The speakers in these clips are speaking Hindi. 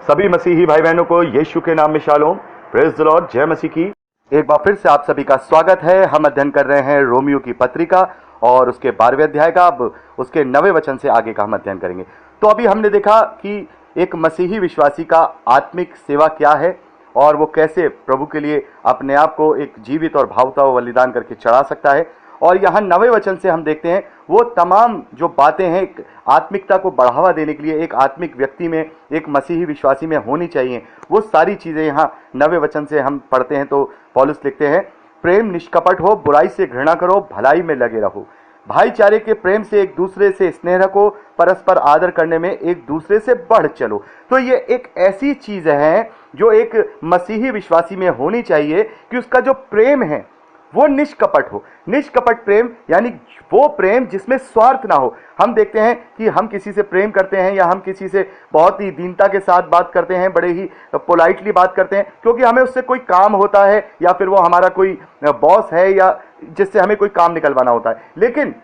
सभी मसीही भाई बहनों को यीशु के नाम में शालोम, प्रेज द लॉर्ड, जय मसीह की। एक बार फिर से आप सभी का स्वागत है। हम अध्ययन कर रहे हैं रोमियो की पत्रिका और उसके 12वें अध्याय का। अब उसके 9वें वचन से आगे का हम अध्ययन करेंगे। तो अभी हमने देखा कि एक मसीही विश्वासी का आत्मिक सेवा क्या है और वो कैसे प्रभु के लिए अपने आप को एक जीवित और भावता हुआ बलिदान करके चढ़ा सकता है। और यहाँ 9वें वचन से हम देखते हैं वो तमाम जो बातें हैं एक आत्मिकता को बढ़ावा देने के लिए एक आत्मिक व्यक्ति में, एक मसीही विश्वासी में होनी चाहिए, वो सारी चीज़ें यहाँ 9वें वचन से हम पढ़ते हैं। तो पौलुस लिखते हैं, प्रेम निष्कपट हो, बुराई से घृणा करो, भलाई में लगे रहो, भाईचारे के प्रेम से एक दूसरे से स्नेह रखो, परस्पर आदर करने में एक दूसरे से बढ़ चलो। तो ये एक ऐसी चीज़ है जो एक मसीही विश्वासी में होनी चाहिए कि उसका जो प्रेम है वो निष्कपट हो। निष्कपट प्रेम यानी वो प्रेम जिसमें स्वार्थ ना हो। हम देखते हैं कि हम किसी से प्रेम करते हैं या हम किसी से बहुत ही दीनता के साथ बात करते हैं, बड़े ही पोलाइटली बात करते हैं, क्योंकि हमें उससे कोई काम होता है या फिर वो हमारा कोई बॉस है या जिससे हमें कोई काम निकलवाना होता है। लेकिन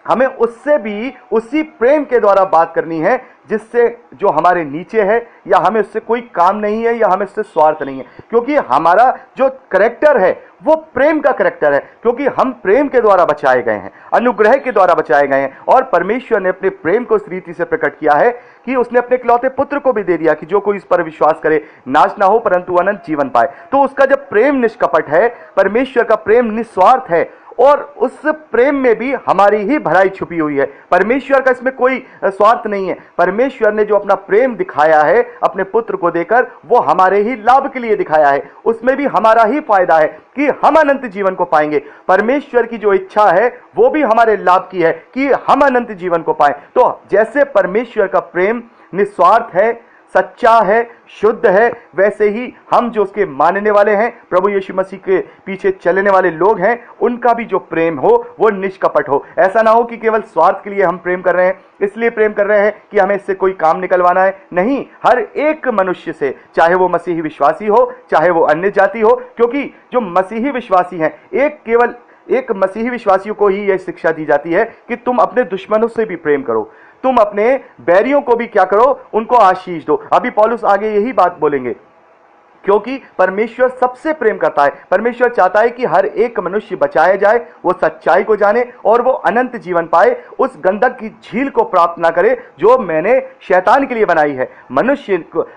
हमें उससे भी उसी प्रेम के द्वारा बात करनी है जिससे जो हमारे नीचे है या हमें उससे कोई काम नहीं है या हमें उससे स्वार्थ नहीं है, क्योंकि हमारा जो करैक्टर है वो प्रेम का करैक्टर है, क्योंकि हम प्रेम के द्वारा बचाए गए हैं, अनुग्रह के द्वारा बचाए गए हैं। और परमेश्वर ने अपने प्रेम को इस रीति से प्रकट किया है कि उसने अपने इकलौते पुत्र को भी दे दिया कि जो कोई इस पर विश्वास करे नाश ना हो परंतु अनंत जीवन पाए। तो उसका जब प्रेम निष्कपट है, परमेश्वर का प्रेम निस्वार्थ है और उस प्रेम में भी हमारी ही भलाई छुपी हुई है। परमेश्वर का इसमें कोई स्वार्थ नहीं है। परमेश्वर ने जो अपना प्रेम दिखाया है अपने पुत्र को देकर, वो हमारे ही लाभ के लिए दिखाया है। उसमें भी हमारा ही फायदा है कि हम अनंत जीवन को पाएंगे। परमेश्वर की जो इच्छा है वो भी हमारे लाभ की है कि हम अनंत जीवन को पाएं। तो जैसे परमेश्वर का प्रेम निस्वार्थ है, सच्चा है, शुद्ध है, वैसे ही हम जो उसके मानने वाले हैं, प्रभु यीशु मसीह के पीछे चलने वाले लोग हैं, उनका भी जो प्रेम हो वो निष्कपट हो। ऐसा ना हो कि केवल स्वार्थ के लिए हम प्रेम कर रहे हैं, इसलिए प्रेम कर रहे हैं कि हमें इससे कोई काम निकलवाना है। नहीं, हर एक मनुष्य से, चाहे वो मसीही विश्वासी हो चाहे वो अन्य जाति हो, क्योंकि जो मसीही विश्वासी हैं, केवल एक मसीही विश्वासियों को ही यह शिक्षा दी जाती है कि तुम अपने दुश्मनों से भी प्रेम करो, तुम अपने बैरियों को भी क्या करो, उनको आशीष दो। अभी पौलुस आगे यही बात बोलेंगे, क्योंकि परमेश्वर सबसे प्रेम करता है। परमेश्वर चाहता है कि हर एक मनुष्य बचाया जाए, वो सच्चाई को जाने और वो अनंत जीवन पाए, उस गंधक की झील को प्राप्त ना करे जो मैंने शैतान के लिए बनाई है।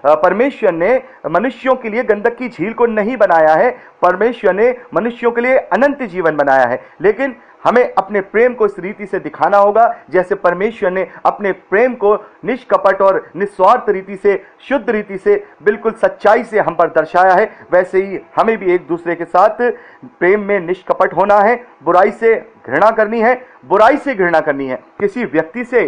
परमेश्वर ने मनुष्यों के लिए गंधक की झील को नहीं बनाया है, परमेश्वर ने मनुष्यों के लिए अनंत जीवन बनाया है। लेकिन हमें अपने प्रेम को इस रीति से दिखाना होगा जैसे परमेश्वर ने अपने प्रेम को निष्कपट और निस्वार्थ रीति से, शुद्ध रीति से, बिल्कुल सच्चाई से हम पर दर्शाया है। वैसे ही हमें भी एक दूसरे के साथ प्रेम में निष्कपट होना है, बुराई से घृणा करनी है। बुराई से घृणा करनी है किसी व्यक्ति से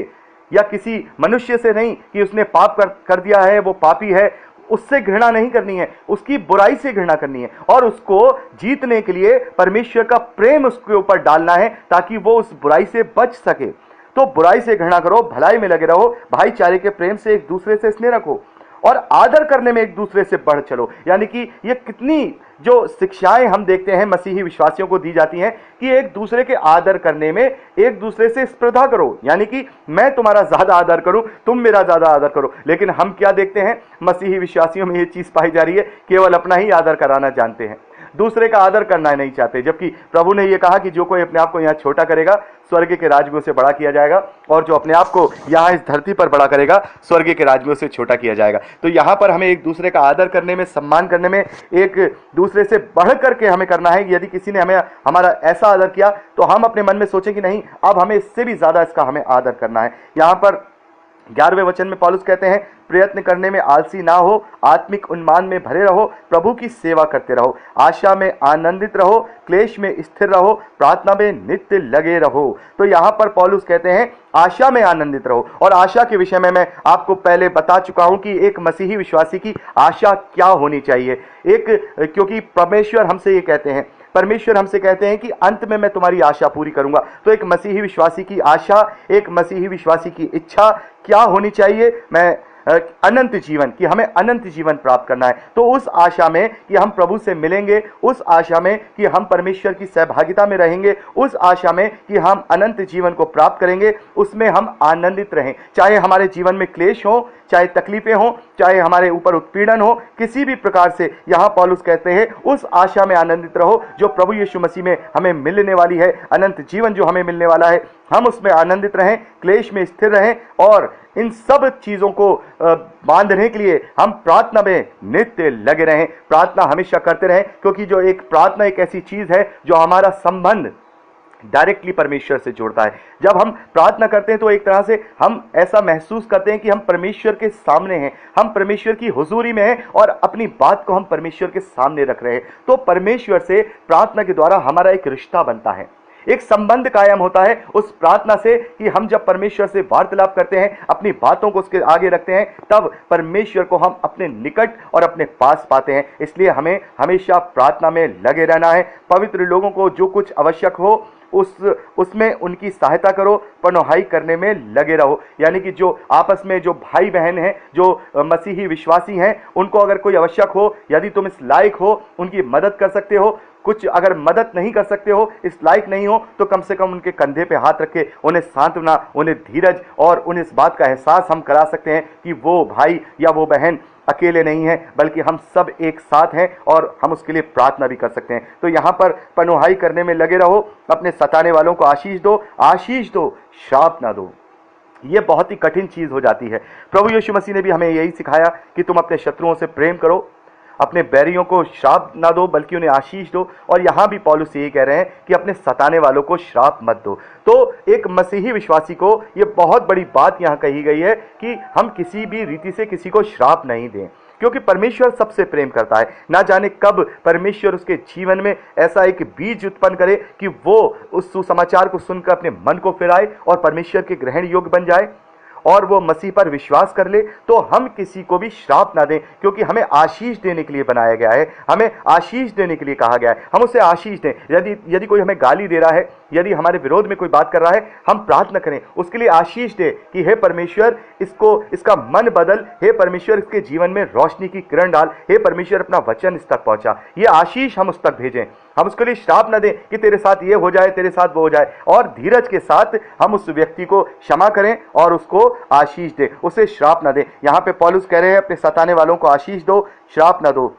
या किसी मनुष्य से नहीं कि उसने पाप कर दिया है, वो पापी है, उससे घृणा नहीं करनी है, उसकी बुराई से घृणा करनी है और उसको जीतने के लिए परमेश्वर का प्रेम उसके ऊपर डालना है ताकि वो उस बुराई से बच सके। तो बुराई से घृणा करो, भलाई में लगे रहो, भाईचारे के प्रेम से एक दूसरे से स्नेह रखो और आदर करने में एक दूसरे से बढ़ चलो। यानी कि ये कितनी जो शिक्षाएं हम देखते हैं मसीही विश्वासियों को दी जाती हैं कि एक दूसरे के आदर करने में एक दूसरे से स्पर्धा करो, यानी कि मैं तुम्हारा ज्यादा आदर करूं, तुम मेरा ज्यादा आदर करो। लेकिन हम क्या देखते हैं, मसीही विश्वासियों में ये चीज पाई जा रही है, केवल अपना ही आदर कराना जानते हैं, दूसरे का आदर करना नहीं चाहते। जबकि प्रभु ने यह कहा कि जो कोई अपने आप को यहाँ छोटा करेगा स्वर्ग के राज्य में उसे बड़ा किया जाएगा और जो अपने आप को यहाँ इस धरती पर बड़ा करेगा स्वर्ग के राज्य में उसे छोटा किया जाएगा। तो यहाँ पर हमें एक दूसरे का आदर करने में, सम्मान करने में एक दूसरे से बढ़ करके हमें करना है। यदि किसी ने हमें हमारा ऐसा आदर किया तो हम अपने मन में सोचें कि नहीं, अब हमें इससे भी ज्यादा इसका हमें आदर करना है। यहाँ पर 11वें वचन में पौलुस कहते हैं, प्रयत्न करने में आलसी ना हो, आत्मिक उन्मान में भरे रहो, प्रभु की सेवा करते रहो, आशा में आनंदित रहो, क्लेश में स्थिर रहो, प्रार्थना में नित्य लगे रहो। तो यहाँ पर पौलुस कहते हैं आशा में आनंदित रहो। और आशा के विषय में मैं आपको पहले बता चुका हूं कि एक मसीही विश्वासी की आशा क्या होनी चाहिए। क्योंकि परमेश्वर हमसे ये कहते हैं, परमेश्वर हमसे कहते हैं कि अंत में मैं तुम्हारी आशा पूरी करूंगा। तो एक मसीही विश्वासी की आशा, एक मसीही विश्वासी की इच्छा क्या होनी चाहिए, मैं अनंत जीवन, कि हमें अनंत जीवन प्राप्त करना है। तो उस आशा में कि हम प्रभु से मिलेंगे, उस आशा में कि हम परमेश्वर की सहभागिता में रहेंगे, उस आशा में कि हम अनंत जीवन को प्राप्त करेंगे, उसमें हम आनंदित रहें। चाहे हमारे जीवन में क्लेश हो, चाहे तकलीफें हो, चाहे हमारे ऊपर उत्पीड़न हो, किसी भी प्रकार से, यहां पौलुस कहते हैं उस आशा में आनंदित रहो जो प्रभु यीशु मसीह में हमें मिलने वाली है। अनंत जीवन जो हमें मिलने वाला है, हम उसमें आनंदित रहें, क्लेश में स्थिर रहें, और इन सब चीजों को बांधने के लिए हम प्रार्थना में नित्य लगे रहें, प्रार्थना हमेशा करते रहें। क्योंकि जो एक प्रार्थना एक ऐसी चीज है जो हमारा संबंध डायरेक्टली परमेश्वर से जोड़ता है। जब हम प्रार्थना करते हैं तो एक तरह से हम ऐसा महसूस करते हैं कि हम परमेश्वर के सामने हैं, हम परमेश्वर की हुजूरी में हैं और अपनी बात को हम परमेश्वर के सामने रख रहे हैं। तो परमेश्वर से प्रार्थना के द्वारा हमारा एक रिश्ता बनता है, एक संबंध कायम होता है उस प्रार्थना से, कि हम जब परमेश्वर से वार्तालाप करते हैं, अपनी बातों को उसके आगे रखते हैं, तब परमेश्वर को हम अपने निकट और अपने पास पाते हैं। इसलिए हमें हमेशा प्रार्थना में लगे रहना है। पवित्र लोगों को जो कुछ आवश्यक हो उसमें उनकी सहायता करो, पनौहाई करने में लगे रहो। यानी कि जो आपस में जो भाई बहन हैं, जो मसीही विश्वासी हैं, उनको अगर कोई आवश्यक हो, यदि तुम इस लायक हो, उनकी मदद कर सकते हो। कुछ अगर मदद नहीं कर सकते हो, इस लायक नहीं हो, तो कम से कम उनके कंधे पे हाथ रखे उन्हें सांत्वना, उन्हें धीरज और उन्हें इस बात का एहसास हम करा सकते हैं कि वो भाई या वो बहन अकेले नहीं है, बल्कि हम सब एक साथ हैं और हम उसके लिए प्रार्थना भी कर सकते हैं। तो यहाँ पर पनौहाई करने में लगे रहो, अपने सताने वालों को आशीष दो, श्राप ना दो। ये बहुत ही कठिन चीज हो जाती है। प्रभु यीशु मसीह ने भी हमें यही सिखाया कि तुम अपने शत्रुओं से प्रेम करो, अपने बैरियों को श्राप ना दो बल्कि उन्हें आशीष दो। और यहां भी पौलुस यही कह रहे हैं कि अपने सताने वालों को श्राप मत दो। तो एक मसीही विश्वासी को ये बहुत बड़ी बात यहां कही गई है कि हम किसी भी रीति से किसी को श्राप नहीं दें, क्योंकि परमेश्वर सबसे प्रेम करता है। ना जाने कब परमेश्वर उसके जीवन में ऐसा एक बीज उत्पन्न करे कि वो उस सुसमाचार को सुनकर अपने मन को फिराए और परमेश्वर के ग्रहण योग्य बन जाए और वो मसीह पर विश्वास कर ले। तो हम किसी को भी श्राप ना दें, क्योंकि हमें आशीष देने के लिए बनाया गया है, हमें आशीष देने के लिए कहा गया है। हम उसे आशीष दें। यदि कोई हमें गाली दे रहा है, यदि हमारे विरोध में कोई बात कर रहा है, हम प्रार्थना करें, उसके लिए आशीष दे कि हे परमेश्वर इसका मन बदल, हे परमेश्वर इसके जीवन में रोशनी की किरण डाल, हे परमेश्वर अपना वचन इस तक पहुंचा। ये आशीष हम उस तक भेजें। हम उसके लिए श्राप न दें कि तेरे साथ ये हो जाए, तेरे साथ वो हो जाए। और धीरज के साथ हम उस व्यक्ति को क्षमा करें और उसको आशीष दें, उसे श्राप न दें। यहां पे पौलुस कह रहे हैं अपने सताने वालों को आशीष दो, श्राप न दो।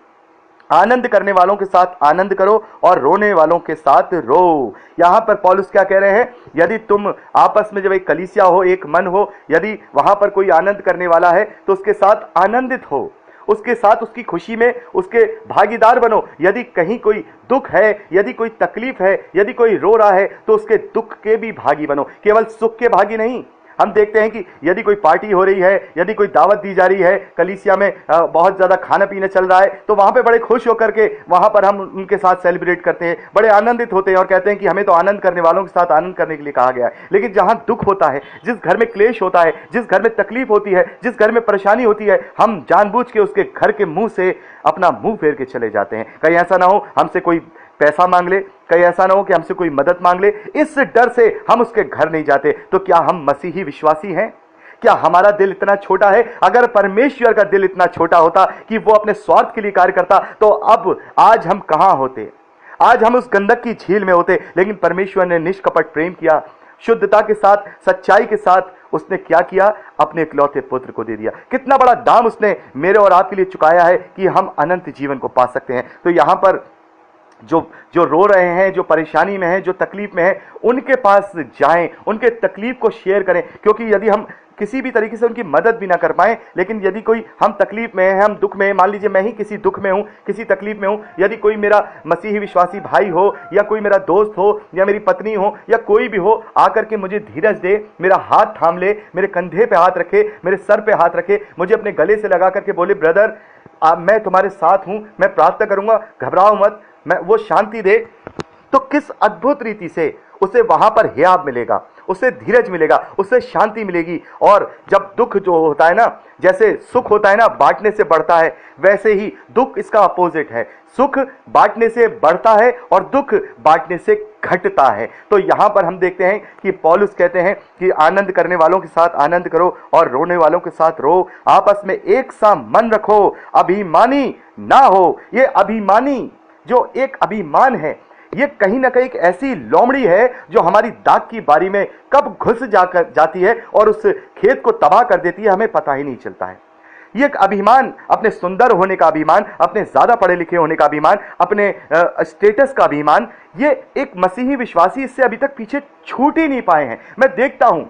आनंद करने वालों के साथ आनंद करो और रोने वालों के साथ रो। यहां पर पौलुस क्या कह रहे हैं? यदि तुम आपस में जब एक कलीसिया हो, एक मन हो, यदि वहां पर कोई आनंद करने वाला है तो उसके साथ आनंदित हो, उसके साथ उसकी खुशी में उसके भागीदार बनो। यदि कहीं कोई दुख है, यदि कोई तकलीफ है, यदि कोई रो रहा है, तो उसके दुख के भी भागी बनो, केवल सुख के भागी नहीं। हम देखते हैं कि यदि कोई पार्टी हो रही है, यदि कोई दावत दी जा रही है, कलीसिया में बहुत ज्यादा खाना पीना चल रहा है, तो वहां पे बड़े खुश होकर के वहां पर हम उनके साथ सेलिब्रेट करते हैं, बड़े आनंदित होते हैं और कहते हैं कि हमें तो आनंद करने वालों के साथ आनंद करने के लिए कहा गया है। लेकिन जहां दुख होता है, जिस घर में क्लेश होता है, जिस घर में तकलीफ होती है, जिस घर में परेशानी होती है, हम जानबूझ के उसके घर के मुंह से अपना मुंह फेर के चले जाते हैं। कहीं ऐसा ना हो हमसे कोई पैसा मांग ले, कहीं ऐसा ना हो कि हमसे कोई मदद मांग ले, इस डर से हम उसके घर नहीं जाते। तो क्या हम मसीही विश्वासी हैं? क्या हमारा दिल इतना छोटा है? अगर परमेश्वर का दिल इतना छोटा होता कि वो अपने स्वार्थ के लिए कार्य करता, तो अब आज हम कहां होते? आज हम उस गंधक की झील में होते। लेकिन परमेश्वर ने निष्कपट प्रेम किया, शुद्धता के साथ, सच्चाई के साथ उसने क्या किया? अपने इकलौते पुत्र को दे दिया। कितना बड़ा दाम उसने मेरे और आपके लिए चुकाया है कि हम अनंत जीवन को पा सकते हैं। तो यहां पर जो रो रहे हैं, जो परेशानी में हैं, जो तकलीफ में हैं, उनके पास जाएं, उनके तकलीफ को शेयर करें। क्योंकि यदि हम किसी भी तरीके से उनकी मदद भी ना कर पाएं, लेकिन यदि कोई हम तकलीफ में है, हम दुख में, मान लीजिए मैं ही किसी दुख में हूं, किसी तकलीफ में हूं, यदि कोई मेरा मसीही विश्वासी भाई हो या कोई मेरा दोस्त हो या मेरी पत्नी हो या कोई भी हो, आकर के मुझे धीरज दे, मेरा हाथ थाम ले, मेरे कंधे पे हाथ रखे, मेरे सर पे हाथ रखे, मुझे अपने गले से लगा करके बोले ब्रदर मैं तुम्हारे साथ हूं, मैं प्रार्थना करूंगा, घबराओ मत, मैं वो शांति दे, तो किस अद्भुत रीति से उसे वहां पर हियाव मिलेगा, उसे धीरज मिलेगा, उसे शांति मिलेगी। और जब दुख जो होता है ना, जैसे सुख होता है ना बांटने से बढ़ता है, वैसे ही दुख इसका अपोजिट है। सुख बांटने से बढ़ता है और दुख बांटने से घटता है। तो यहां पर हम देखते हैं कि पौलुस कहते हैं कि आनंद करने वालों के साथ आनंद करो और रोने वालों के साथ रो, आपस में एक सा मन रखो, अभिमानी ना हो। ये अभिमानी जो एक अभिमान है, ये कहीं ना कहीं एक ऐसी लोमड़ी है जो हमारी दाग की बारी में कब घुस जाती है और उस खेत को तबाह कर देती है, हमें पता ही नहीं चलता है। ये एक अभिमान, अपने सुंदर होने का अभिमान, अपने ज्यादा पढ़े लिखे होने का अभिमान, अपने स्टेटस का अभिमान, ये एक मसीही विश्वासी इससे अभी तक पीछे छूट ही नहीं पाए हैं। मैं देखता हूं,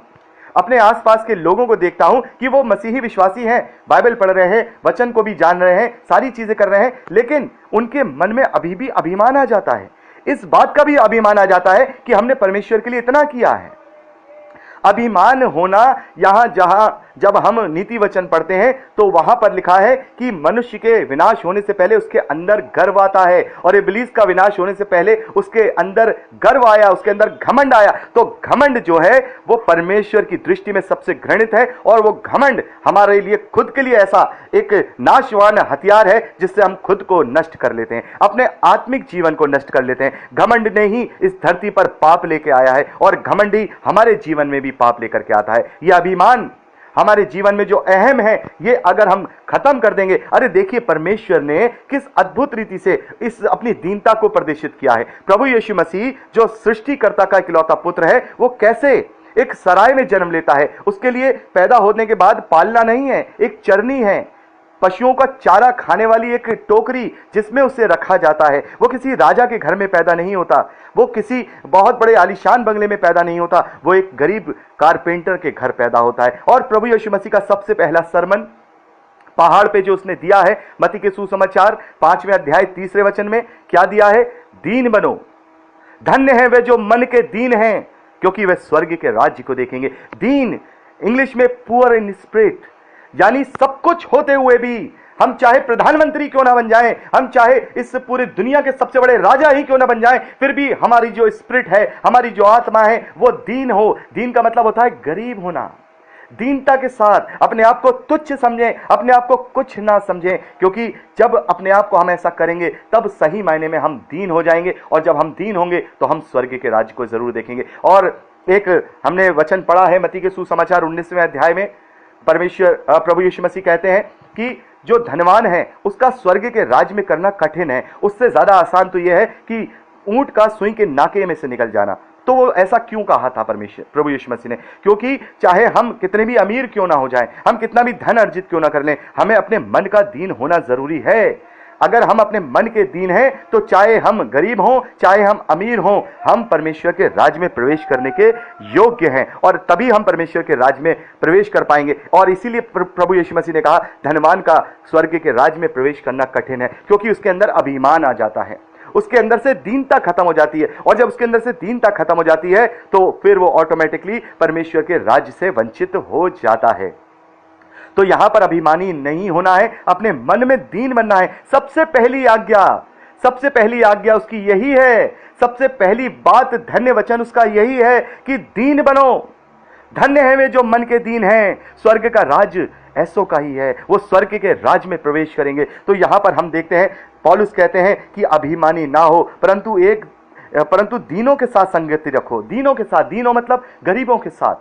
अपने आसपास के लोगों को देखता हूं कि वो मसीही विश्वासी हैं, बाइबल पढ़ रहे हैं, वचन को भी जान रहे हैं, सारी चीजें कर रहे हैं, लेकिन उनके मन में अभी भी अभिमान आ जाता है। इस बात का भी अभिमान आ जाता है कि हमने परमेश्वर के लिए इतना किया है। अभिमान होना, यहां जहां जब हम नीति वचन पढ़ते हैं तो वहां पर लिखा है कि मनुष्य के विनाश होने से पहले उसके अंदर गर्व आता है, और इब्लीस का विनाश होने से पहले उसके अंदर गर्व आया, उसके अंदर घमंड आया। तो घमंड जो है वो परमेश्वर की दृष्टि में सबसे घृणित है, और वो घमंड हमारे लिए खुद के लिए ऐसा एक नाशवान हथियार है जिससे हम खुद को नष्ट कर लेते हैं, अपने आत्मिक जीवन को नष्ट कर लेते हैं। घमंड ने ही इस धरती पर पाप लेके आया है, और घमंड ही हमारे जीवन में भी पाप लेकर के आता है। यह अभिमान हमारे जीवन में जो अहम है, ये अगर हम खत्म कर देंगे, अरे देखिए परमेश्वर ने किस अद्भुत रीति से इस अपनी दीनता को प्रदर्शित किया है। प्रभु यीशु मसीह जो सृष्टिकर्ता का इकलौता पुत्र है, वो कैसे एक सराय में जन्म लेता है। उसके लिए पैदा होने के बाद पालना नहीं है, एक चरनी है, पशुओं का चारा खाने वाली एक टोकरी जिसमें उसे रखा जाता है। वो किसी राजा के घर में पैदा नहीं होता, वो किसी बहुत बड़े आलीशान बंगले में पैदा नहीं होता, वो एक गरीब कारपेंटर के घर पैदा होता है। और प्रभु यीशु मसीह का सबसे पहला सरमन पहाड़ पे जो उसने दिया है, मत्ती के सुसमाचार 5वें अध्याय 3 वचन में क्या दिया है? दीन बनो, धन्य है वे जो मन के दीन हैं, क्योंकि वे स्वर्ग के राज्य को देखेंगे। दीन इंग्लिश में पुअर इन स्पिरिट, यानी सब कुछ होते हुए भी हम चाहे प्रधानमंत्री क्यों ना बन जाएं, हम चाहे इस पूरी दुनिया के सबसे बड़े राजा ही क्यों ना बन जाएं, फिर भी हमारी जो स्पिरिट है, हमारी जो आत्मा है, वो दीन हो। दीन का मतलब होता है गरीब होना। दीनता के साथ अपने आप को तुच्छ समझें, अपने आप को कुछ ना समझें, क्योंकि जब अपने आप को हम ऐसा करेंगे तब सही मायने में हम दीन हो जाएंगे, और जब हम दीन होंगे तो हम स्वर्ग के राज्य को जरूर देखेंगे। और एक हमने वचन पढ़ा है मत्ती के सुसमाचार 19वें अध्याय में, परमेश्वर प्रभु यीशु मसीह कहते हैं कि जो धनवान है उसका स्वर्ग के राज्य में करना कठिन है। उससे ज्यादा आसान तो यह है कि ऊंट का सुई के नाके में से निकल जाना। तो वो ऐसा क्यों कहा था परमेश्वर प्रभु यीशु मसीह ने? क्योंकि चाहे हम कितने भी अमीर क्यों ना हो जाएं, हम कितना भी धन अर्जित क्यों ना कर लें, हमें अपने मन का दीन होना जरूरी है। अगर हम अपने मन के दीन हैं तो चाहे हम गरीब हों, चाहे हम अमीर हों, हम परमेश्वर के राज्य में प्रवेश करने के योग्य हैं, और तभी हम परमेश्वर के राज्य में प्रवेश कर पाएंगे। और इसीलिए प्रभु यीशु मसीह ने कहा धनवान का स्वर्ग के राज्य में प्रवेश करना कठिन है, क्योंकि उसके अंदर अभिमान आ जाता है, उसके अंदर से दीनता खत्म हो जाती है, और जब उसके अंदर से दीनता खत्म हो जाती है तो फिर वो ऑटोमेटिकली परमेश्वर के राज्य से वंचित हो जाता है। तो यहां पर अभिमानी नहीं होना है, अपने मन में दीन बनना है। सबसे पहली आज्ञा उसकी यही है, सबसे पहली बात, धन्य वचन उसका यही है कि दीन बनो। धन्य है वे जो मन के दीन हैं, स्वर्ग का राज्य ऐसों का ही है, वो स्वर्ग के राज्य में प्रवेश करेंगे। तो यहां पर हम देखते हैं पौलुस कहते हैं कि अभिमानी ना हो, परंतु दीनों के साथ संगति रखो। दीनों के साथ, दीनों मतलब गरीबों के साथ,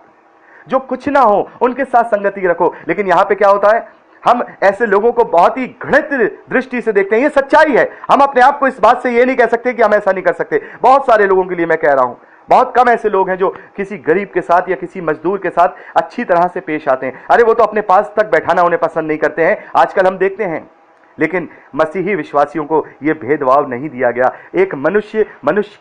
जो कुछ ना हो उनके साथ संगति रखो। लेकिन यहां पे क्या होता है, हम ऐसे लोगों को बहुत ही घृणित दृष्टि से देखते हैं। ये सच्चाई है, हम अपने आप को इस बात से ये नहीं कह सकते कि हम ऐसा नहीं कर सकते। बहुत सारे लोगों के लिए मैं कह रहा हूं, बहुत कम ऐसे लोग हैं जो किसी गरीब के साथ या किसी मजदूर के साथ अच्छी तरह से पेश आते हैं। अरे वो तो अपने पास तक बैठाना उन्हें पसंद नहीं करते हैं, आजकल हम देखते हैं। लेकिन मसीही विश्वासियों को यह भेदभाव नहीं दिया गया। एक मनुष्य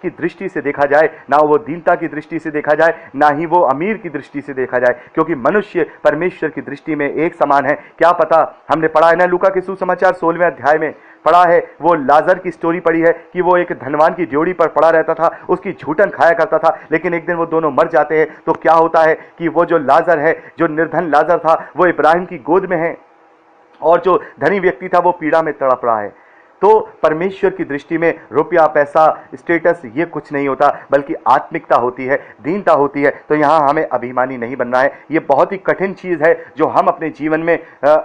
की दृष्टि से देखा जाए, ना वो दीनता की दृष्टि से देखा जाए, ना ही वो अमीर की दृष्टि से देखा जाए, क्योंकि मनुष्य परमेश्वर की दृष्टि में एक समान है। क्या पता, हमने पढ़ा है ना लूका के सुसमाचार 16वें अध्याय में पढ़ा है, वो लाजर की स्टोरी पढ़ी है कि वो एक धनवान की ड्योढ़ी पर पड़ा रहता था, उसकी झूठन खाया करता था, लेकिन एक दिन वो दोनों मर जाते हैं। तो क्या होता है कि वो जो लाजर है, जो निर्धन लाजर था, वो इब्राहिम की गोद में है, और जो धनी व्यक्ति था वो पीड़ा में तड़प रहा है। तो परमेश्वर की दृष्टि में रुपया, पैसा, स्टेटस ये कुछ नहीं होता, बल्कि आत्मिकता होती है, दीनता होती है। तो यहाँ हमें अभिमानी नहीं बनना है। ये बहुत ही कठिन चीज है जो हम अपने जीवन में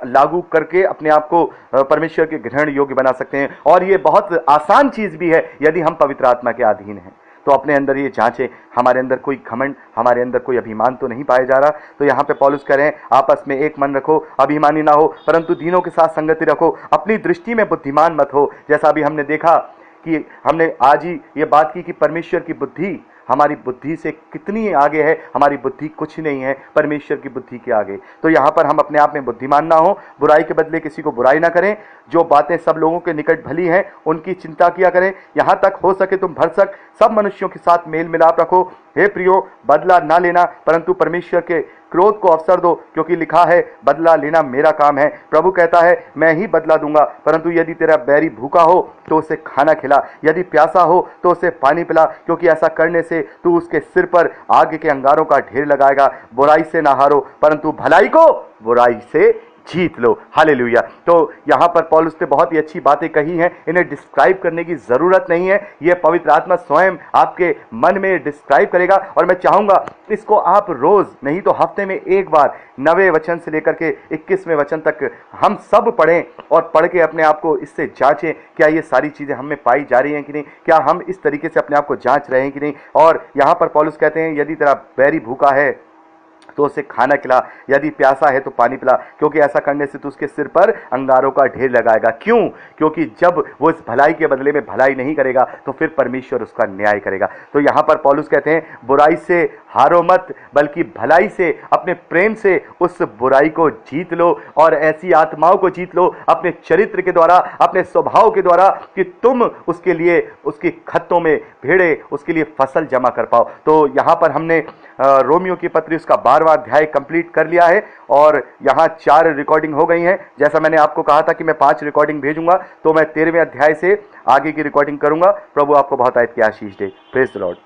लागू करके अपने आप को परमेश्वर के ग्रहण योग्य बना सकते हैं, और ये बहुत आसान चीज भी है यदि हम पवित्र आत्मा के अधीन हैं। तो अपने अंदर ये जांचें, हमारे अंदर कोई घमंड, हमारे अंदर कोई अभिमान तो नहीं पाया जा रहा। तो यहाँ पे पौलुस कह रहे हैं आपस में एक मन रखो, अभिमानी ना हो, परंतु दीनों के साथ संगति रखो, अपनी दृष्टि में बुद्धिमान मत हो। जैसा अभी हमने देखा कि हमने आज ही ये बात की कि परमेश्वर की बुद्धि हमारी बुद्धि से कितनी आगे है। हमारी बुद्धि कुछ नहीं है परमेश्वर की बुद्धि के आगे। तो यहाँ पर हम अपने आप में बुद्धिमान ना हो, बुराई के बदले किसी को बुराई ना करें, जो बातें सब लोगों के निकट भली हैं उनकी चिंता किया करें। यहाँ तक हो सके तुम भरसक सब मनुष्यों के साथ मेल मिलाप रखो। हे प्रियो, बदला ना लेना, परंतु परमेश्वर के क्रोध को अवसर दो, क्योंकि लिखा है बदला लेना मेरा काम है। प्रभु कहता है मैं ही बदला दूंगा। परंतु यदि तेरा बैरी भूखा हो तो उसे खाना खिला, यदि प्यासा हो तो उसे पानी पिला, क्योंकि ऐसा करने से तू उसके सिर पर आग के अंगारों का ढेर लगाएगा। बुराई से ना हारो, परंतु भलाई को बुराई से जीत लो। हालेलुया। तो यहाँ पर पौलुस ने बहुत ही अच्छी बातें कही हैं, इन्हें डिस्क्राइब करने की जरूरत नहीं है, ये पवित्र आत्मा स्वयं आपके मन में डिस्क्राइब करेगा। और मैं चाहूंगा इसको आप रोज नहीं तो हफ्ते में एक बार 9वें वचन से लेकर के 21वें वचन तक हम सब पढ़ें, और पढ़ के अपने आप को इससे जांचें, क्या ये सारी चीजें हम में पाई जा रही हैं कि नहीं, क्या हम इस तरीके से अपने आप को जांच रहे हैं कि नहीं। और यहाँ पर पौलुस कहते हैं यदि तेरा बैरी भूखा है तो उसे खाना खिला, यदि प्यासा है तो पानी पिला, क्योंकि ऐसा करने से तू उसके सिर पर अंगारों का ढेर लगाएगा। क्यों? क्योंकि जब वो इस भलाई के बदले में भलाई नहीं करेगा तो फिर परमेश्वर उसका न्याय करेगा। तो यहाँ पर पौलुस कहते हैं बुराई से हारो मत, बल्कि भलाई से, अपने प्रेम से उस बुराई को जीत लो, और ऐसी आत्माओं को जीत लो अपने चरित्र के द्वारा, अपने स्वभाव के द्वारा, कि तुम उसके लिए, उसकी खत्तों में भेड़े उसके लिए फसल जमा कर पाओ। तो यहाँ पर हमने रोमियो की पत्री उसका 12वां अध्याय कंप्लीट कर लिया है, और यहाँ 4 रिकॉर्डिंग हो गई हैं। जैसा मैंने आपको कहा था कि मैं 5 रिकॉर्डिंग भेजूंगा, तो मैं 13वें अध्याय से आगे की रिकॉर्डिंग करूंगा। प्रभु आपको बहुत आयत की आशीष दे। Praise the Lord.